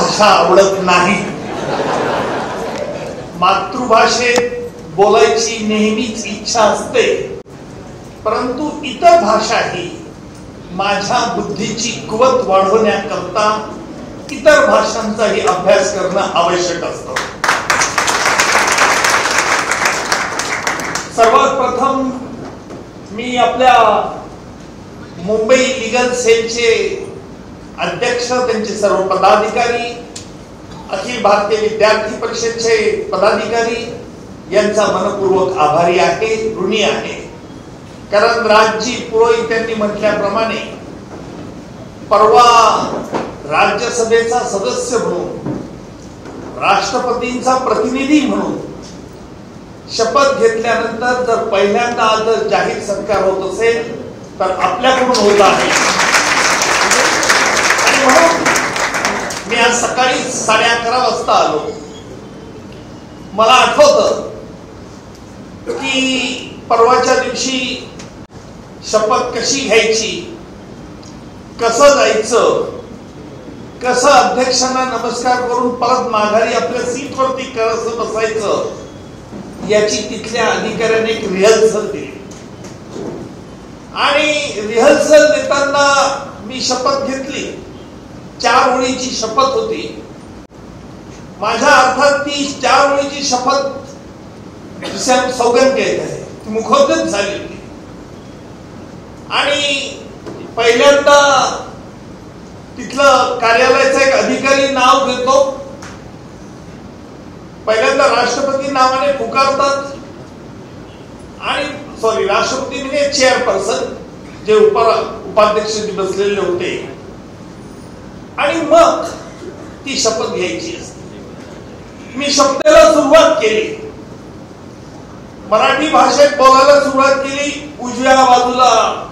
भाषा आवडत नाही. मातृभाषेत बोलायची नेहमीच इच्छा असते, परंतु इतर भाषाही माझ्या बुद्धीची कुवत वाढवण्याकरता इतर भाषांचाही अभ्यास करणं आवश्यक असतं. सर्वात प्रथम मी आपल्या मुंबई लीगल सेलचे अध्यक्ष, त्यांचे सर्व पदाधिकारी, अखिल भारतीय विद्यार्थी परिषदेचे पदाधिकारी यांचा मनपूर्वक आभारी आहे, ऋणी आहे. कारण राजजी पुरोहित यांनी म्हटल्याप्रमाणे परवा राज्यसभेचा सदस्य म्हणून, राष्ट्रपतींचा प्रतिनिधी म्हणून शपथ घेतल्यानंतर जर पहिल्यांदा जर जाहीर सत्कार होत असेल तर आपल्याकडून होत आहे. आणि म्हणून मी आज सकाळी 11:30 वाजता आलो. मला आठवतं की परवाच्या दिवशी शपथ कशी घ्यायची, कसं जायचं, कसं अध्यक्षांना नमस्कार करून परत माघारी आपल्या सीटवरती कसं बसायचं, याची तिथल्या अधिकाऱ्याने एक रिहर्सल दिली. आणि रिहर्सल देताना मी शपथ घेतली. 4 ओळीची शपथ होती. माझ्या अर्थात ती 4 ओळीची शपथ सौगंध घेत आहे, मुखोद्गत झाली होती. आणि पहिल्यांदा तिथलं कार्यालयाचा एक अधिकारी नाव घेतो. पहिल्यांदा राष्ट्रपती नावाने पुकारतात आणि राष्ट्रपती म्हणजे चेअरपर्सन, जे उपाध्यक्ष बसलेले होते. आणि मग ती शपथ घ्यायची असते. मी शपथेला सुरुवात केली. मराठी भाषेत बोलायला सुरुवात केली. उजव्या बाजूला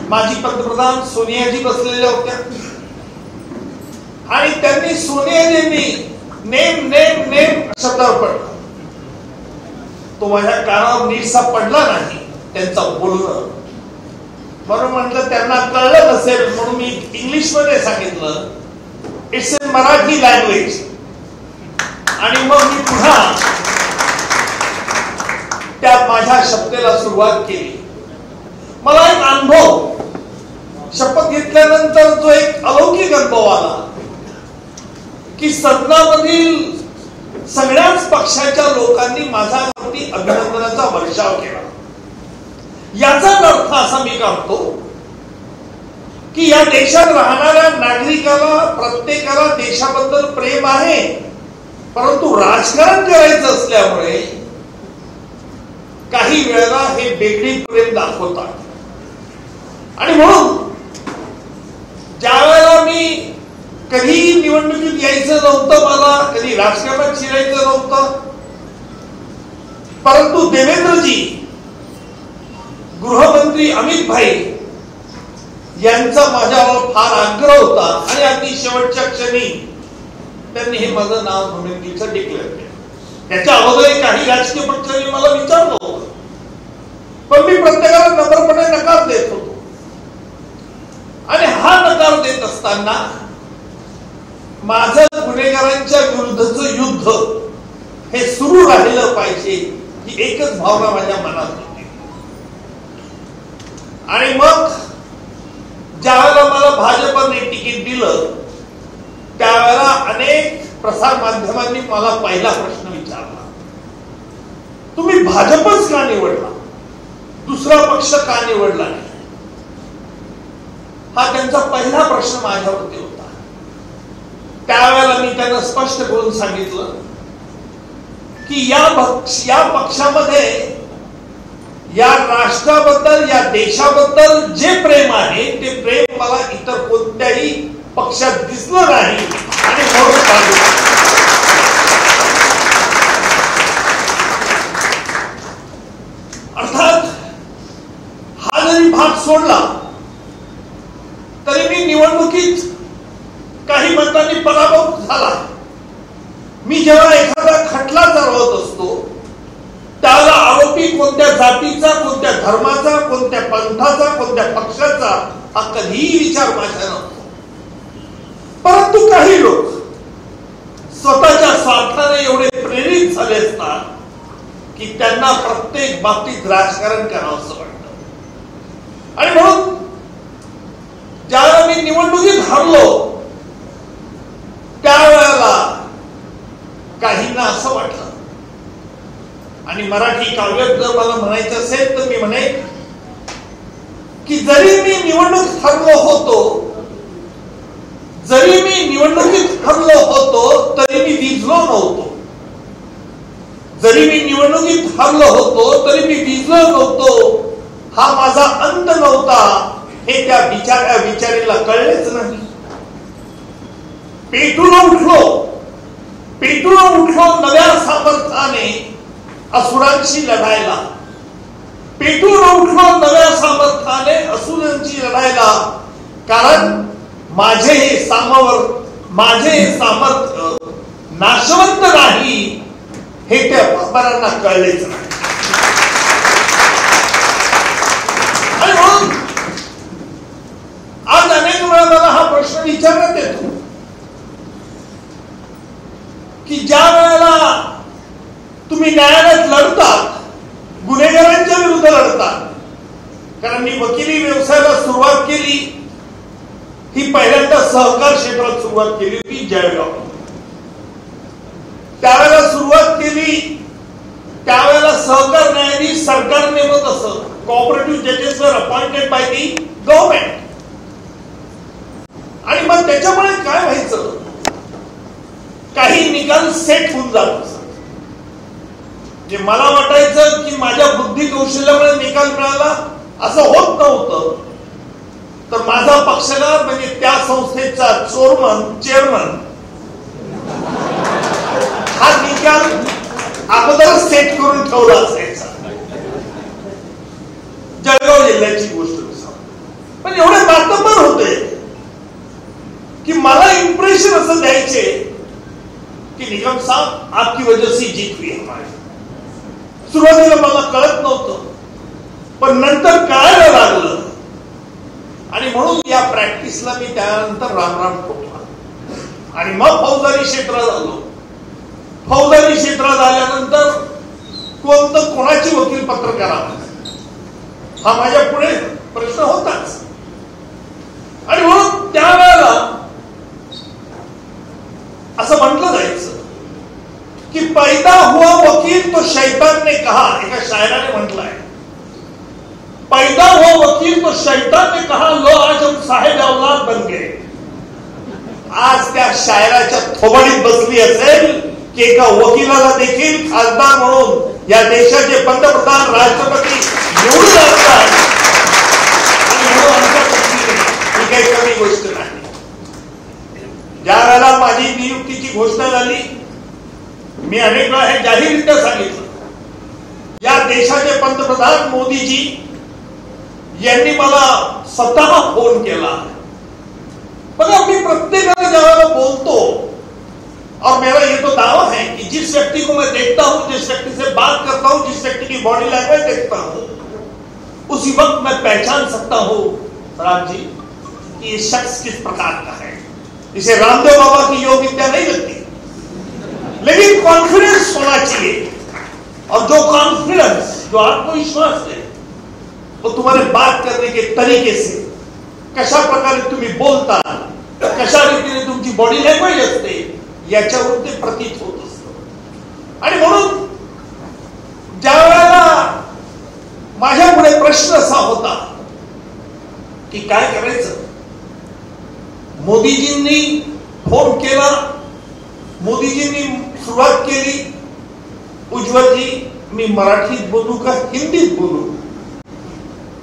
माजी पंतप्रधान सोनियाजी बसलेल्या होत्या आणि त्यांनी सोनियाजींनी नेम नेम नेम शब्दावर पडला. तो माझ्या कानावर नीटसा पडला नाही त्यांचा बोलणं. म्हणून म्हटलं त्यांना कळलं नसेल म्हणून मी इंग्लिश मध्ये सांगितलं, इट्स इन मराठी लँग्वेज. आणि मग मी पुन्हा त्या माझ्या शपथेला सुरुवात केली. मला एक अनुभव, शपथ घेतल्यानंतर जो एक अलौकिक अनुभव आला की सदनामधील सगळ्याच पक्षाच्या लोकांनी माझ्यावरती अभिनंदनाचा वर्षाव केला. याचाच अर्थ असा मी काढतो की या देशात राहणाऱ्या नागरिकाला, प्रत्येकाला देशाबद्दल प्रेम आहे, परंतु राजकारण करायचं असल्यामुळे काही वेळेला हे बेगडी प्रेम दाखवतात. आणि म्हणून ज्या वेळेला मी कधी निवडणुकीत यायचं नव्हतं, मला कधी राजकारणात शिरायचं नव्हतं, परंतु देवेंद्रजी, गृहमंत्री अमित भाई यांचा माझ्यावर फार आग्रह होता आणि अगदी शेवटच्या क्षणी त्यांनी हे माझं नाव निवडणुकीचं डिक्लेअर केलं. त्याच्या अगोदर काही राजकीय पक्षांनी मला विचारलं होतं, पण मी प्रत्येकाला नम्रपणे नकार देत होतो. आणि हा नकार देत असताना माझं गुन्हेगारांच्या विरुद्धचं युद्ध हे सुरू राहिलं पाहिजे ही एकच भावना माझ्या मनात होती. आणि मग ज्या वेळेला मला भाजपने तिकीट दिलं त्यावेळेला अनेक प्रसार माध्यमांनी मला पहिला प्रश्न विचारला, तुम्ही भाजपच का निवडला, दुसरा पक्ष का निवडला नाही? हा त्यांचा पहिला प्रश्न माझ्यावरती होता. त्यावेळेला मी त्यांना स्पष्ट करून सांगितलं की या पक्षामध्ये या राष्ट्राबद्दल, या देशाबद्दल जे प्रेम आहे ते प्रेम मला इतर कोणत्याही पक्षात दिसलं नाही. आणि अर्थात हा जरी भाग सोडला तरी मी निवडणुकीत काही मतांनी पराभव झाला. मी जेव्हा एखादा खटला चालवत असतो त्याला आरोपी कोणत्या जातीचा, कोणत्या धर्माचा, कोणत्या पंथाचा, कोणत्या पक्षाचा हा कधीही विचार माझ्या नव्हता. परंतु काही लोक स्वतःच्या स्वार्थाने एवढे प्रेरित झाले असतात की त्यांना प्रत्येक बाबतीत राजकारण करावं असं वाटतं. आणि म्हणून ज्यावेळेला मी निवडणुकीत हारलो त्यावेळेला काहींना असं वाटलं, आणि मराठी काव्यात जर मला म्हणायचं असेल तर मी म्हणेन की जरी मी निवडणूक हरलो होतो, जरी मी निवडणुकीत हरलो होतो तरी मी विजलो नव्हतो. जरी मी निवडणुकीत हरलो होतो तरी मी विजलो नव्हतो. हा माझा अंत नव्हता हे त्या विचारीला कळलेच नाही. पेटून उठलो नव्या सामर्थ्याने असुरांशी लढायला. पेटून उठलो नव्या सामर्थ्याने असुरांशी लढायला. कारण माझे हे सामर्थ्य नाशवंत नाही हे त्या बाबांना कळलेच नाही. आणि म्हणून आज अनेक वेळा मला हा प्रश्न विचारण्यात येतो की ज्या वेळेला तुम्ही न्यायालयात लढतात, गुन्हेगारांच्या विरुद्ध लढतात, कारण मी वकिली व्यवसायाला सुरुवात केली ही पहिल्यांदा सहकार क्षेत्रात सुरुवात केली होती जळगाव. त्यावेळेला सुरुवात केली त्यावेळेला सहकार न्यायाधीश सरकार नेमत असत. कोऑपरेटिव्ह जजेस वर अपॉइंटेड बाय दी गव्हर्नमेंट. आणि मग त्याच्यामुळे काय व्हायचं, काही निकाल सेट होऊन जात असत. जे मला वाटायचं की माझ्या बुद्धी कौशल्यामुळे निकाल मिळाला असं होत नव्हतं. तर माझा पक्षकार म्हणजे त्या संस्थेचा चेअरमन हा निकाल अगोदरच सेट करून ठेवला असायचा. जळगाव जिल्ह्याची गोष्ट पण एवढे मातबर होते की मला इम्प्रेशन असं द्यायचे की निगम साहब आपकी वजह से जीत हुई हमारी. सुरुवातीला मला कळत नव्हतं पण नंतर कळायला लागलं. आणि म्हणून या प्रॅक्टिसला मी त्यानंतर रामराम ठोकला आणि मग फौजदारी क्षेत्रात आलो. फौजदारी क्षेत्रात आल्यानंतर कोणाची वकील पत्र करावं हा माझ्या पुढे प्रश्न होताच. आणि म्हणून त्यावेळेला असं म्हटलं जायचं की पैदा हुआ वकील तो शैतान ने कहा. एका शायराने म्हटलंय पैदा हुआ वकील तो शैतान ने कहा लो आज हम साहेब औलाद बन गए. आज त्या शायराच्या थोबाडीत बसली असेल की एका वकिलाला देखील खासदार म्हणून या देशाचे पंतप्रधान राष्ट्रपती निवडून आणतात. आणि म्हणून आमच्या पक्षाने ही काही कमी गोष्ट नाही. ज्या वेळेला माझी नियुक्तीची घोषणा झाली मी अनेक वेळा हे जाहीररित्या सांगितलं, या देशाचे पंतप्रधान मोदीजी यांनी मला स्वतः फोन केला. बघा मी प्रत्येकाला ज्या वेळेला बोलतो और मेरा ये तो दावा है कि जिस व्यक्ति को मैं देखता हूं, जिस व्यक्ति से बात करता हूं, जिस व्यक्ति की बॉडी लैंग्वेज देखता हूं, उसी वक्त मैं पहचान सकता हूं राम जी कि ये शख्स किस प्रकार का है. इसे रामदेव बाबा की योग विद्या नहीं लगती, लेकिन कॉन्फिडेंस होना चाहिए. और जो कॉन्फिडेंस, जो आत्मविश्वास है वो तुम्हारे बात करने के तरीके से, कशा प्रकारे तुम्ही बोलता, कशा रीतीने तुमची बॉडी लँग्वेज असते याच्यावर ते प्रतीत होत असतं. आणि म्हणून ज्या वेळेला माझ्या पुढे प्रश्न असा होता की काय करायचं, मोदीजींनी फोन केला, मोदीजींनी सुरुवात केली, उज्ज्वलजी मी मराठीत बोलू का हिंदीत बोलू.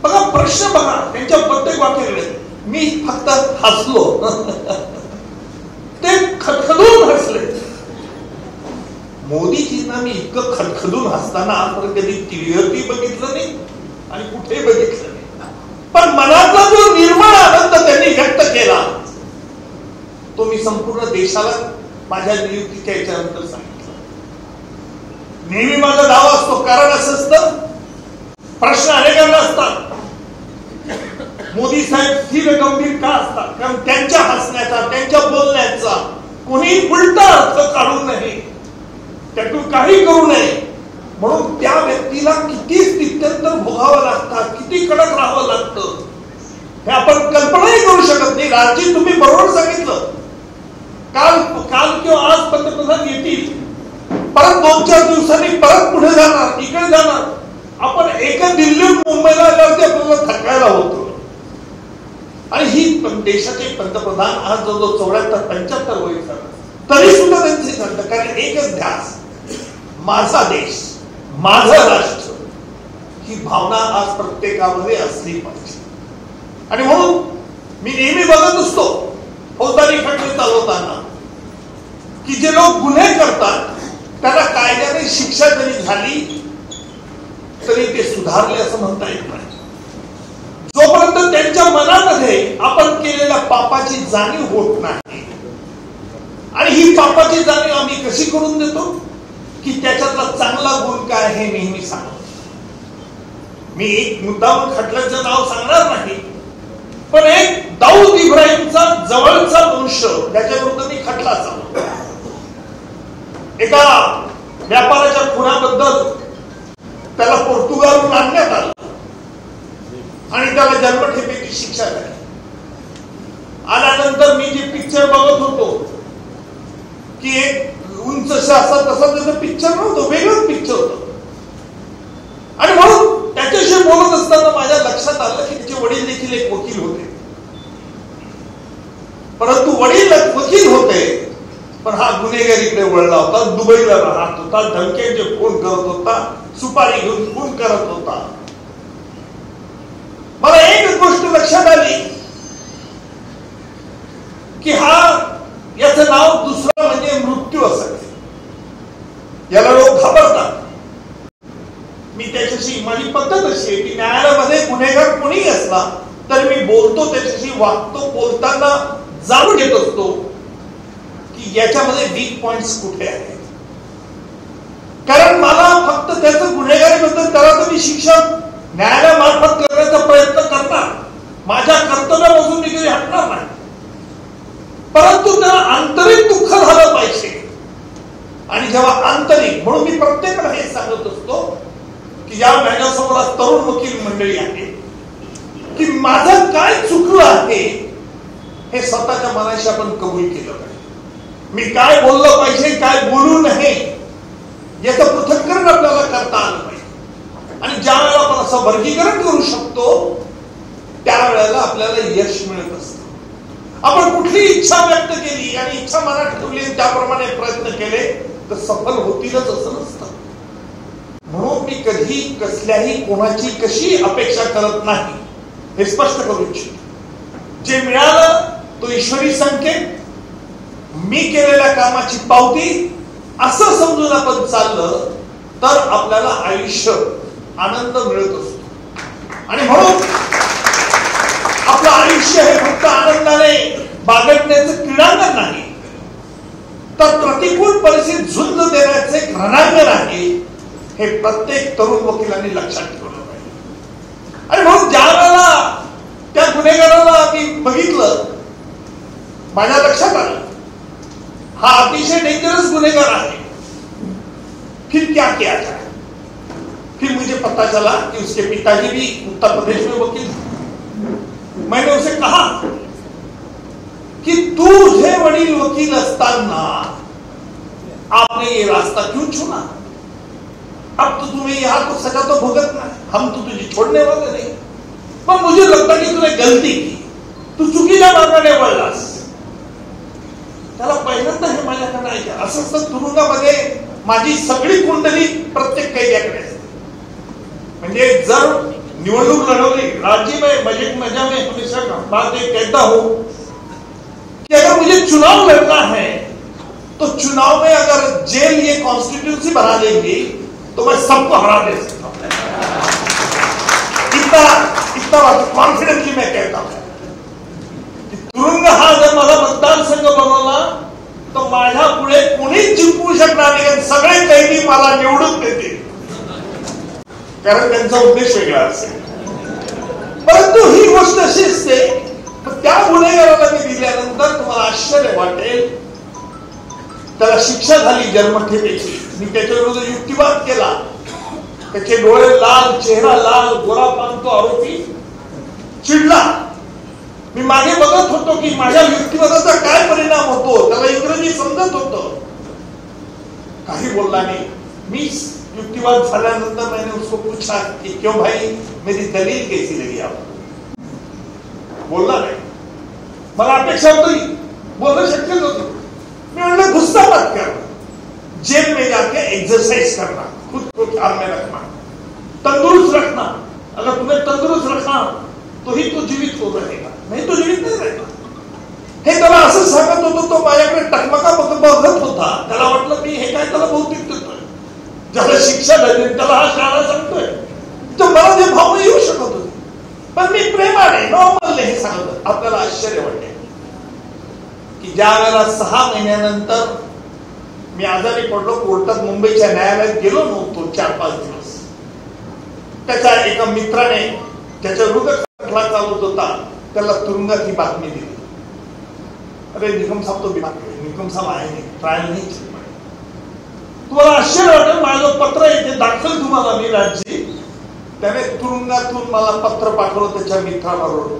बघा प्रश्न बघा त्यांच्या प्रत्येक वाक्याकडे. मी फक्त हसलो. ते खदखदून हसले. मोदीजींना मी इतकं खदखदून हसताना आजपर्यंत कधी टीव्हीवरती बघितलं नाही आणि कुठेही बघितलं नाही. पण मनातला जो निर्मळ आनंद त्यांनी व्यक्त केला तो मी संपूर्ण देशाला माझ्या नियुक्तीच्या याच्यानंतर सांगितलं. नेहमी माझा दावा असतो, कारण असं असतं प्रश्न अनेकांना असतात मोदी साहेब स्थिर गंभीर का असतात, कारण त्यांच्या हसण्याचा, त्यांच्या बोलण्याचा कोणी उलटा अर्थ काढू नये, त्यातून काही करू नये म्हणून त्या व्यक्तीला किती स्थित्यंतर भोगावं लागतात, किती कडक राहावं लागतं हे आपण कल्पनाही करू शकत नाही. राजी तुम्ही बरोबर सांगितलं. काल किंवा आज पंतप्रधान येतील, परत 2-4 दिवसांनी परत पुढे जाणार, इकडे जाणार. आपण एका दिल्लीहून मुंबईला आल्यावरती आपल्याला थकायला होतं. आणि ही देशाचे पंतप्रधान आज जवळजवळ 74-75 वय झालं तरी सुद्धा त्यांचे सांगतं. कारण एकच ध्यास, माझा देश, माझं राष्ट्र, ही भावना आज प्रत्येकामध्ये असली पाहिजे. आणि म्हणून मी नेहमी बघत असतो फौजदारी खटले चालवताना की जे लोक गुन्हे करतात त्यांना कायद्याने शिक्षा जरी झाली तरी ते सुधारले असं म्हणता येत नाही. जोपर्यंत त्यांच्या मनामध्ये आपण केलेल्या पापाची जाणीव होत नाही. आणि ही पापाची जाणीव आम्ही कशी करून देतो की त्याच्यातला चांगला गुण काय हे नेहमी सांगतो. मी एक मुद्दाम खटल्याचं नाव सांगणार नाही, पण एक दाऊद इब्राहिमचा जवळचा वंश त्याच्याविरुद्ध मी खटला चालवला. एका व्यापाराच्या खुनाबद्दल त्याला पोर्तुगालहून आणण्यात आलं आणि त्याला जन्मठेपेची शिक्षा झाली. आल्यानंतर मी जे पिक्चर बघत होतो की एक उंच असा तसा त्याचं पिक्चर नव्हतं, वेगळंच पिक्चर होतं. आणि म्हणून त्याच्याशी बोलत असताना माझ्या लक्षात आलं की त्याचे वडील देखील एक वकील होते. परंतु वडील वकील होते पण हा गुन्हेगारीकडे वळला होता, दुबईला राहत होता, धमक्यांचे फोन करत होता, सुपारी घेऊन खून करत होता. मला एक गोष्ट लक्षात आली की याचं नाव दुसरं म्हणजे मृत्यू असायचं. याला लोक घाबरतात. मी त्याच्याशी, माझी पद्धत अशी आहे की न्यायालयामध्ये गुन्हेगार कोणीही असला तर मी बोलतो त्याच्याशी, वागतो, बोलताना जाणून घेत असतो की याच्यामध्ये वीक पॉइंट्स कुठे आहेत. कारण मला फक्त त्याचं गुन्हेगारीबद्दल त्याला तर मी शिक्षा न्यायालयामार्फत करण्याचा प्रयत्न करणार, माझ्या कर्तव्यापासून मी कधी हटणार नाही. परंतु त्याला आंतरिक दुःख झालं पाहिजे. आणि जेव्हा आंतरिक, म्हणून मी प्रत्येकाला हे सांगत असतो की या माझ्यासमोर तरुण वकील मंडळी आहे की माझं काय चुकलं आहे हे स्वतःच्या मनाशी आपण कबूल केलं पाहिजे. मी काय बोललं पाहिजे, काय बोलू नये याचं पृथक्करण आपल्याला करता आलं पाहिजे. आणि ज्या वेळेला आपण असं वर्गीकरण करू शकतो त्यावेळेला आपल्याला यश मिळत असतं. आपण कुठली इच्छा व्यक्त केली आणि इच्छा मनात ठेवली त्याप्रमाणे प्रयत्न केले तर सफल होतीलच असं नसतं. म्हणून मी कधी कसल्याही कोणाची कशी अपेक्षा करत नाही हे स्पष्ट करू इच्छितो. जे मिळालं तो ईश्वरी संकेत, मी केलेल्या कामाची पावती असं समजून आपण चाललं तर आपल्याला आयुष्य आनंद मिळत असतो. आणि म्हणून आपलं आयुष्य हे फक्त आनंदाने बागडण्याचं क्रीडांगण नाही तर प्रतिकूल परिस्थितीत झुंज देण्याचे रणांगण आहे हे प्रत्येक तरुण वकिलांनी लक्षात ठेवलं पाहिजे. आणि म्हणून ज्या वेळेला त्या गुन्हेगाराला मी बघितलं माझ्या लक्षात आलं हा अतिशय डेंजरस गुन्हेगार आहे. फिर क्या किया जाए? फिर मुझे पता चला कि उसके पिताजी भी उत्तर प्रदेश में वकील थे. मैंने उसे कहा कि तुझे वडील वकील असताना आपने ये रास्ता क्यों चुना? अब तो तुम्हें यहाँ तो सजा तो भुगतना है, हम तो तुझे छोड़ने वाले नहीं. पण मुझे लगता की तूने गलती की, तू चुकीच्या मार्गाने वळलास. त्याला पहिल्यांदा हे माझ्याकडे ऐका. असं असतं तुरुंगामध्ये माझी सगळी कुंडली प्रत्येक कैद्याकडे असते. म्हणजे जर निवडणूक लढवली, राज्य में मजा में हमेशा बात एक कहता हूं कि अगर मुझे चुनाव लड़ना है तो चुनाव में अगर जेल ये कॉन्स्टिट्यूंसी बना देंगी तो मैं सबको हरा दे सकता हूं. इतना कॉन्फिडेंटली मैं कहता हूं. तुरुंग हा जर मला मतदारसंघ बनवला तर माझ्या पुढे कोणीच जिंकू शकणार नाही. सगळे कैदी मला निवडून देतील कारण त्यांचा उद्देश वेगळा असेल. परंतु ही गोष्ट अशी असते त्या गुन्हेगाराला मी दिल्यानंतर तुम्हाला आश्चर्य वाटेल त्याला शिक्षा झाली जन्मठेपेची. मी त्याच्या विरुद्ध युक्तिवाद केला. त्याचे डोळे लाल, चेहरा लाल, गोरा पान, तो आरोपी चिडला. मी मागे बघत होतो की माझ्या युक्तिवादाचा काय परिणाम होतो. त्याला इंग्रजी समजत होतं, काही बोलला नाही. मी युक्तिवाद झाल्यानंतर मैंने उसको पूछा कि क्यों भाई मेरी दलील कैसी लगी आपको. बोलला नाही. मला अपेक्षा होती बोलणं शक्य नव्हतं. मी म्हणलं गुस्सा मत कर, जेल में जाके एक्सरसाइज करना, खुद को ख्याल में रखना, तंदुरुस्त रखना. अगर तुम्हें तंदुरुस्त रखना तो ही तो जीवित हो रहेगा, नहीं तो जीवित नहीं रहेगा. हे त्याला असं सांगत होतो. तो माझ्याकडे टकमका बघत होता. त्याला वाटलं मी हे काय त्याला बहुतेक देतोय, ज्याला शिक्षा झाली त्याला हा शाळा सांगतोय. तर मला ते भावना येऊ शकत होते, पण मी प्रेमाने नॉर्मलने हे सांगत. आपल्याला आश्चर्य वाटते की ज्या वेळेला 6 महिन्यानंतर मी आजारी पडलो, कोर्टात मुंबईच्या न्यायालयात गेलो नव्हतो 4-5 दिवस. त्याच्या एका मित्राने त्याच्या विरुद्ध खटला चालवत होता, त्याला तुरुंगात ही बातमी दिली. अरे निकम साहब तो बीमार है, निकम साहब आए नहीं, ट्रायल नहीं चल पाए. तुम्हाला आश्चर्य वाटेल, माझं पत्र इथे दाखल तुम्हाला मी राज्य. त्याने तुरुंगातून मला पत्र पाठवलं त्याच्या मित्राबरोबर.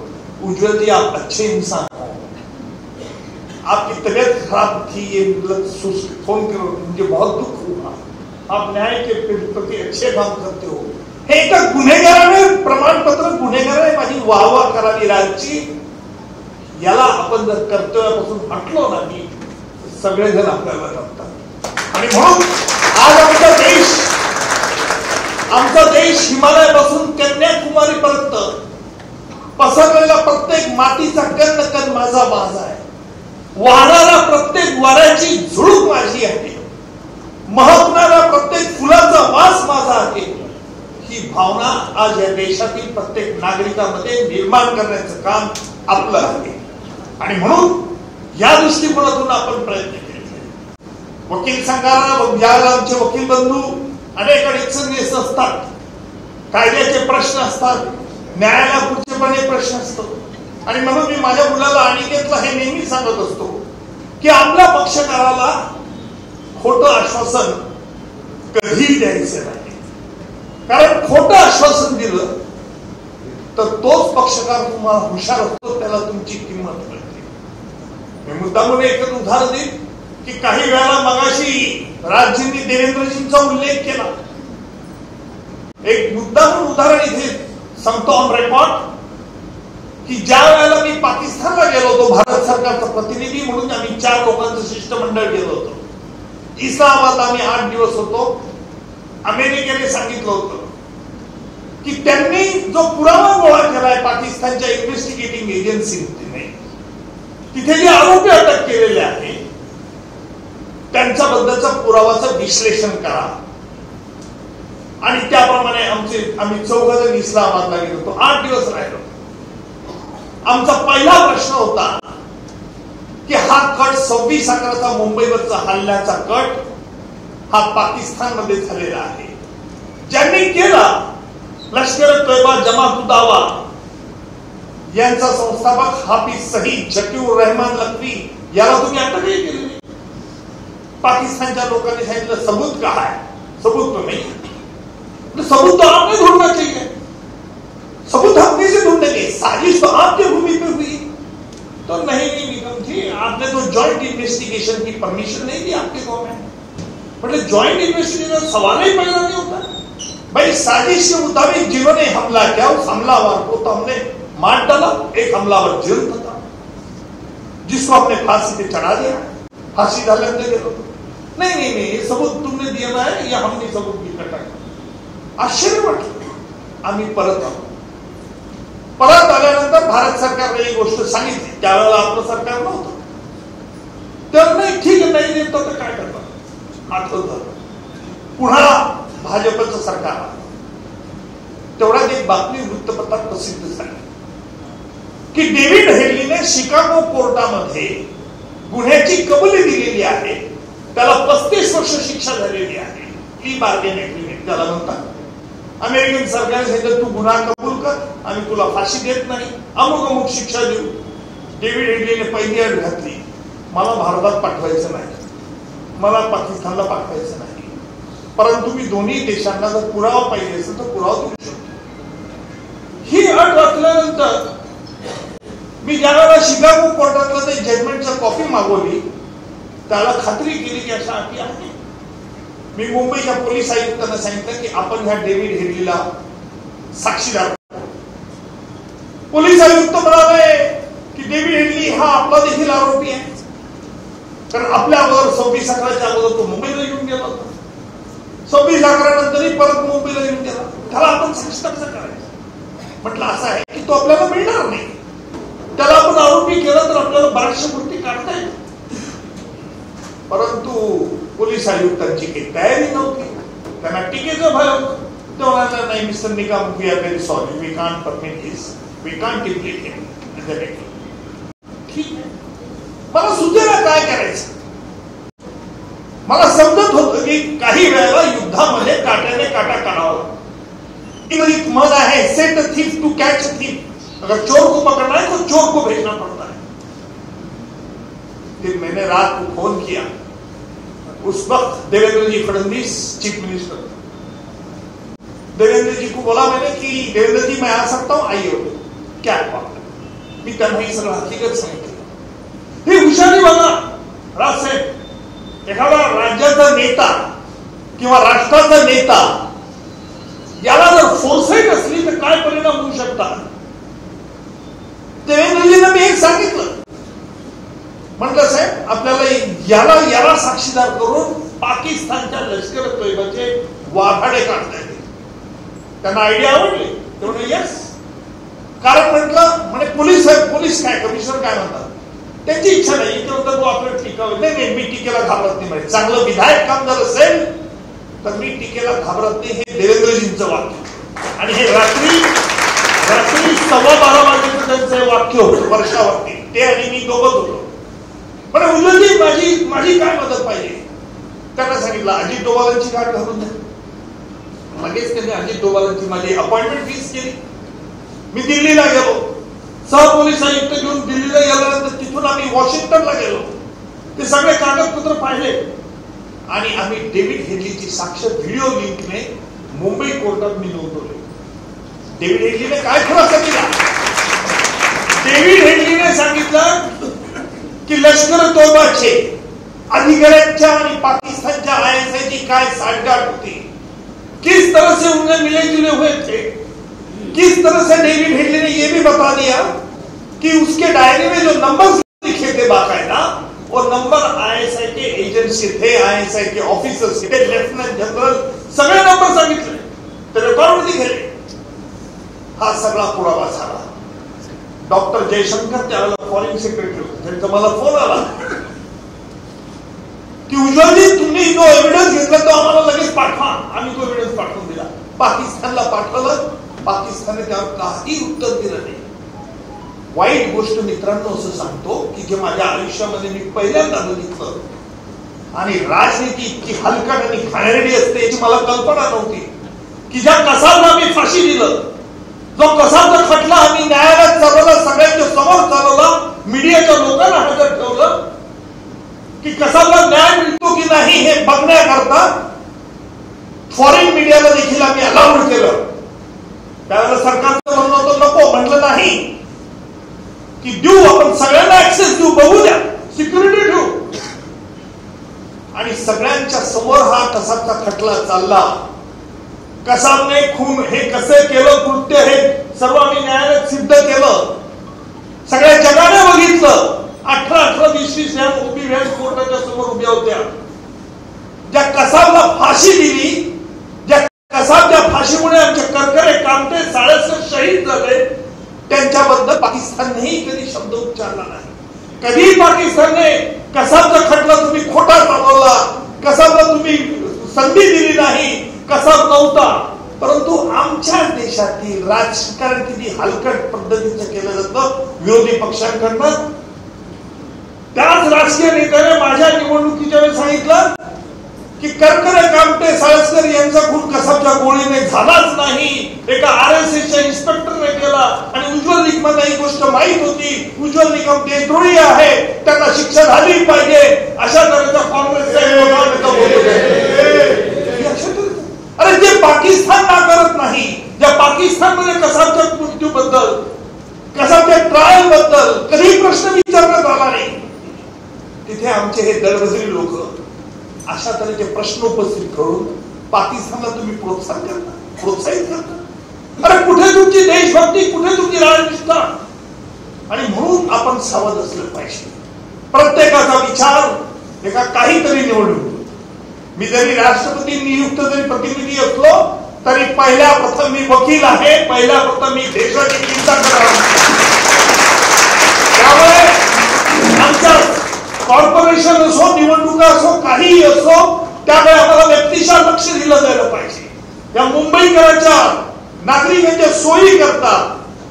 उज्ज्वल जी आप अच्छे इंसान हो, आपकी तबीयत खराब थी, ये फोन करो, मुझे बहुत दुख हुआ, आप न्याय के प्रति अच्छे काम करते हो. हे एका गुन्हेगाराने प्रमाणपत्र, गुन्हेगाराने माझी वाहवा करावी राज्याची. याला आपण जर कर्तव्यापासून हटलो ना की सगळेजण आपल्याला जपतात. आणि म्हणून आज आमचा देश हिमालयापासून कन्याकुमारीपर्यंत पसरलेला प्रत्येक मातीचा कण कण माझा आहे. वाहणारा प्रत्येक वाऱ्याची झुळूक माझी आहे. महकणारा प्रत्येक फुलाचा वास माझा आहे. ही भावना आज या देशातील प्रत्येक नागरिकांमध्ये निर्माण करण्याचं काम आपलं आहे. आणि म्हणून या दृष्टिकोनातून आपण प्रयत्न केले. वकील संघाला ज्यावेळेला आमचे वकील बंधू अनेक अडचणी असतात, कायद्याचे प्रश्न असतात, न्यायालयापुढचेपणे प्रश्न असतो. आणि म्हणून मी माझ्या मुलाला अनिकेतला हे नेहमी सांगत असतो की आपल्या पक्षकाराला खोटं आश्वासन कधी द्यायचं नाही. कारण खोटं आश्वासन दिलं तर तोच पक्षकार तुम्हाला हुशार असतो, त्याला तुमची किंमत कळते. मी मुद्दामून एकच उदाहरण देईन की काही वेळा मगाशी राजजींनी देवेंद्रजींचा उल्लेख केला. एक मुद्दामून उदाहरण इथे सांगतो ऑन रेकॉर्ड की ज्या वेळेला मी पाकिस्तानला गेलो होतो भारत सरकारचा प्रतिनिधी म्हणून, आम्ही 4 लोकांचं शिष्टमंडळ गेलो होतो. इस्लामाबाद आम्ही 8 दिवस होतो. अमेरिकेने सांगितलं होतं की त्यांनी जो पुरावा गोळा केलाय पाकिस्तानच्या इन्व्हेस्टिगेटिंग एजन्सीने, तिथे जे आरोपी अटक केलेले आहे त्यांच्याबद्दलचा पुरावाचं विश्लेषण करा. आणि त्याप्रमाणे आम्ही 4 जण इस्लामाबादला गेलो होतो. 8 दिवस राहिलो. आमचा पहिला प्रश्न होता की हा कट 26/11चा मुंबईवरचा हल्ल्याचा कट हा पाकिस्तानमध्ये झालेला आहे. ज्यांनी केला लष्कर-ए-तोयबा जमात-उद-दावा यांचा संस्थापक हाफिज सईद झकीउर रहमान लखवी याला तुम्ही अटकही केली नाही. पाकिस्तानच्या लोकांनी सांगितलं सबूत कहा है, सबूत तो नहीं. सबूत तो आपने ढूंढना चाहिए, सबूत हमने से ढूंढेंगे, साजिश तो आपके भूमि पे हुई. तो नहीं निकम जी, आपने तो जॉइंट इन्वेस्टिगेशन की परमिशन नहीं दी आपके गवर्नमेंट. मतलब जॉइंट इन्वेस्टिगेशन सवाल ही पैदा नहीं होता. भाई साजिश के मुताबिक जिन्होंने हमला किया उस हमलावर को तो हमने मार डाला. एक हमलावर जिंदा था जिसको आपने फांसी पे चढ़ा दिया. फांसी झाल्यानंतर गेलो नाही नाही नाही सबूत तुमने दिया है या हमने सबूत इकट्ठा केला. आश्चर्य वाटलं. आम्ही परत आलो. परत आल्यानंतर भारत सरकारने ही गोष्ट सांगितली. त्यावेळेला आपलं सरकार नव्हतं. तर नाही ठीक आहे, नाही देत तर काय करतात. आठवत झालं. पुन्हा भाजपचं सरकार आलं. तेवढ्यात एक बातमी वृत्तपत्रात प्रसिद्ध झाली की डेव्हिड हेडलीने शिकागो कोर्टामध्ये गुन्ह्याची कबुली दिलेली आहे. त्याला 35 वर्ष शिक्षा झालेली आहे. प्ली बार्गेन एग्रीमेंट त्याला म्हणतात. अमेरिकन सरकारने सांगितलं तू गुन्हा कबूल कर, आम्ही तुला फाशी देत नाही, अमुक अमुक शिक्षा देऊ. डेव्हिड हेडलीने पहिली अट घातली, मला भारतात पाठवायचं नाही. मला पाकिस्तानला पाठवायचं नाही, परंतु मी दोन्ही देशांना जर पुरावा पाहिजे असेल तर पुरावा देऊ शकतो. ही अट वाचल्यानंतर मी ज्यावेळेला शिकागो कोर्टातलं ते जजमेंटची कॉपी मागवली, त्याला खात्री केली की अशा अटी आहे. मी मुंबईच्या पोलीस आयुक्तांना सांगितलं की आपण ह्या डेव्हिड हेडलीला साक्षीदार. पोलीस आयुक्त म्हणाले की डेव्हिड हेडली हा आपला देखील आरोपी आहे, कारण आपल्या अगोदर 26/11च्या अगोदर तो मुंबईला येऊन गेला होता. 26/11 नंतरही परत मुंबईला येऊन गेला. त्याला आपण साक्षीदार कसं करायचं? म्हटलं असं आहे की तो आपल्याला मिळणार नाही. त्याला आपण आरोपी केलं तर आपल्याला बऱ्याचशा गोष्टी काढता येईल. परंतु पोलीस आयुक्तांची काही तयारी नव्हती. त्यांना टीकेचं भय होतं. ते म्हणाले नाही Mister Nikam, we are very sorry, we can't permit this, we can't implicate him. ठीक आहे, मला सुचेना काय करायचं. मला समजत होतं की काही वेळेला युद्धामध्ये काट्याने काटा काढावा. इंग्लिश म्हण आहे, set a thief to catch a thief. अगर चोर को पकड़ना है तो चोर को भेजना पड़ता है. फिर मैंने रात को फोन किया. उस वक्त देवेंद्र जी फडणवीस चीफ मिनिस्टर. देवेंद्र जी को बोला मैंने कि देवेंद्र जी मैं आ सकता हूं, आइए. क्या प्रॉब्लम. मी त्यांना ही सगळं हकीकत सांगितलं. ही हुशारी बघा राजसाहेब. एखादा राज्याचा नेता किंवा राष्ट्राचा नेता याला जर फोर्साईट असली तर काय परिणाम होऊ शकतात. देवेंद्रजींना मी एक सांगितलं, म्हटलं साहेब आपल्याला याला साक्षीदार करून पाकिस्तानच्या लष्कर तोयबाचे वाघाडे काढता येतील. त्यांना आयडिया आवडली. ते म्हणे येस. कारण म्हटलं म्हणे पोलीस काय कमिशनर काय म्हणतात, त्यांची इच्छा नाही ते म्हणतात तो आपल्याला टीका. नाही मी टीकेला घाबरत नाही. म्हणजे चांगलं विधायक काम जर असेल तर मी टीकेला घाबरत नाही. हे देवेंद्रजींचं वाक्य. आणि हे रात्री 12:15 वाजेचं त्यांचं वाक्य होतं वर्षावरती. ते आणि मी दोघंच होतो. पण उज्ज्वलजी माझी काय मदत पाहिजे. त्यांना सांगितलं अजित डोभालांची गाठ घालून द्या. लगेच त्यांनी अजित डोभालांची माझी अपॉइंटमेंट फिक्स केली. मी दिल्लीला गेलो. सहपोलीस आयुक्त घेऊन दिल्लीला गेल्यानंतर तिथून आम्ही वॉशिंग्टनला गेलो. ते सगळे कागदपत्र पाहिले आणि आम्ही डेव्हिड हेडलीची साक्ष व्हिडिओ लिंकने मुंबई कोर्टात मी नोंदवले. डेव्हिड हेडलीने काय खुलासा केला. डेव्हिड हेडलीने सांगितलं की लष्कर तोयबाचे अधिकाऱ्यांच्या आणि पाकिस्तानच्या आयएसआयची काय साठगाठ होती. किस तरह से उन्हें मिले जुले हुए थे. किस तरह से डेविड हेडली ने यह भी बता दिया कि उसके डायरी में जो नंबर्स लिखे थे बाकायदा वो नंबर आईएसआई के एजेंट्स के थे, आईएसआई के ऑफिसर्स के थे, लेफ्टनंट जनरल सगळे नंबर सांगितले. ते रेकॉर्ड मध्ये गेले. हा सगळा पुरावा झाला. डॉक्टर जयशंकर त्यावेळेला फॉरेन सेक्रेटरी होते. त्यांचा मला फोन आला की उज्ज्वलजी तुम्ही जो एव्हिडन्स घेतला तो आम्हाला लगेच पाठवा. आम्ही तो एव्हिडन्स पाठवून दिला. पाकिस्तानला पाठवलं. पाकिस्तानने त्यावर काही उत्तर दिलं नाही. वाईट गोष्ट मित्रांनो असं सांगतो की जे माझ्या आयुष्यामध्ये मी पहिल्यांदा बघितलं आणि राजनीती इतकी हलकट आणि घाणेरडी असते याची मला कल्पना नव्हती. की ज्या कसाबला मी फाशी दिलं, जो कसाबचा खटला आम्ही न्यायालयात चालवला, सगळ्यांच्या समोर चालवला, मीडियाच्या लोकांना हजर ठेवलं की कसाबला न्याय मिळतो की नाही हे बघण्याकरता फॉरेन मीडियाला देखील आम्ही अलाउड केलं. त्यावेळेला सरकारचं म्हणणं होतं नको. म्हटलं नाही की देऊ, आपण सगळ्यांना ऍक्सेस देऊ, बघू द्या, सिक्युरिटी ठेवू. आणि सगळ्यांच्या समोर हा कसाबचा खटला चालला. कसाबने खून हे कसे केलं कृत्य हे सर्व आम्ही न्यायालयात सिद्ध केलं. सगळ्या जगाने बघितलं. 18 20 या उभी व्हॅन कोर्टाच्या समोर उभ्या होत्या. ज्या कसाबला फाशी दिली, ज्या कसाबच्या फाशीमुळे आमचे करकरे कामते साळेसर शहीद झाले, त्यांच्याबद्दल पाकिस्ताननेही कधी शब्द उच्चारला नाही. कधी पाकिस्तानने कसाबचा खटला तुम्ही खोटा चालवला, कसाबला तुम्ही संधी दिली नाही, कसाब नव्हता. परंतु आमच्या देशातील राजकारण किती हलकट पद्धतीचं केलं जातं विरोधी पक्षांकडनं. त्याच राजकीय नेत्याने माझ्या निवडणुकीच्या वेळेस सांगितलं की करकरे कामटे साळेसकर यांचा खून कसाबच्या गोळीने झालाच नाही, एका आरएसएसच्या इन्स्पेक्टरने केला. आणि उज्ज्वल निकमांना ही गोष्ट माहित होती. उज्ज्वल निकम देशद्रोही आहे, त्यांना शिक्षा झाली पाहिजे, अशा तऱ्हेचा काँग्रेसचा हे दळभद्री लोक अशा तऱ्हेचे प्रश्न उपस्थित करून पाकिस्तानला तुम्ही प्रोत्साहित करता? अरे कुठे तुमची देशभक्ती, कुठे तुमची राजनिष्ठा? आणि म्हणून आपण सावध असलं पाहिजे. प्रत्येकाचा विचार एका काहीतरी निवडून, मी जरी राष्ट्रपती नियुक्त जरी प्रतिनिधी असलो तरी पहिल्या प्रथम मी वकील आहे, पहिल्या प्रथम मी देशाची चिंता करणार. त्यामुळे आमच्या कॉर्पोरेशन असो, निवडणुका असो, काहीही असो, त्यामुळे आम्हाला व्यक्तिशः लक्ष दिलं जायला पाहिजे. या मुंबईकरांच्या नागरिकांच्या सोयी करता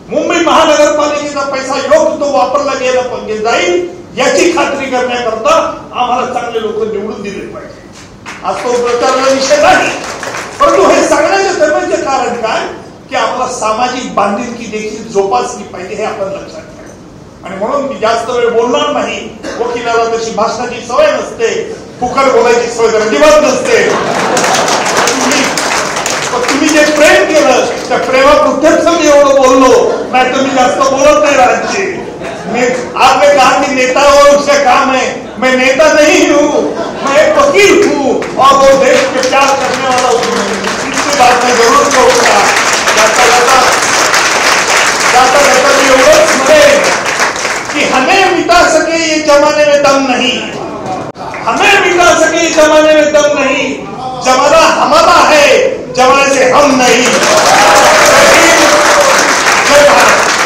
मुंबई महानगरपालिकेचा पैसा योग्य तो वापरला गेला पाहिजे जाईल याची खात्री करण्याकरता आम्हाला चांगले लोक निवडून दिले पाहिजे. आज तो प्रचाराचा विषय नाही, परंतु हे सांगण्याच्या दरम्यानचे कारण काय की आम्हाला सामाजिक बांधिलकी देखील जोपासली पाहिजे हे आपण लक्षात घ्या. आणि म्हणून मी जास्त वेळ बोलणार नाही. वकिलाला तशी भाषणाची सवय नसते, फुकट बोलायची सवय तर अजिबात नसते. तुम्ही जे प्रेम केलं त्या प्रेमापुरतेच मी एवढं बोललो, नाही तर मी जास्त बोलत नाही राहायचे. आपने कहा कि नेता और उसका काम है, मैं नेता नहीं हूँ, मैं एक वकील हूँ और वो देश के प्यार करने वाला हूँ. इसकी बात मैं जरूर कहूँगा. जाता मैं एवढंच म्हणेन कि हमें मिटा सके ये जमाने में दम नहीं, हमें मिटा सके इस जमाने में दम नहीं. जमाना हमारा है, जमाने से हम नहीं. जय भारत.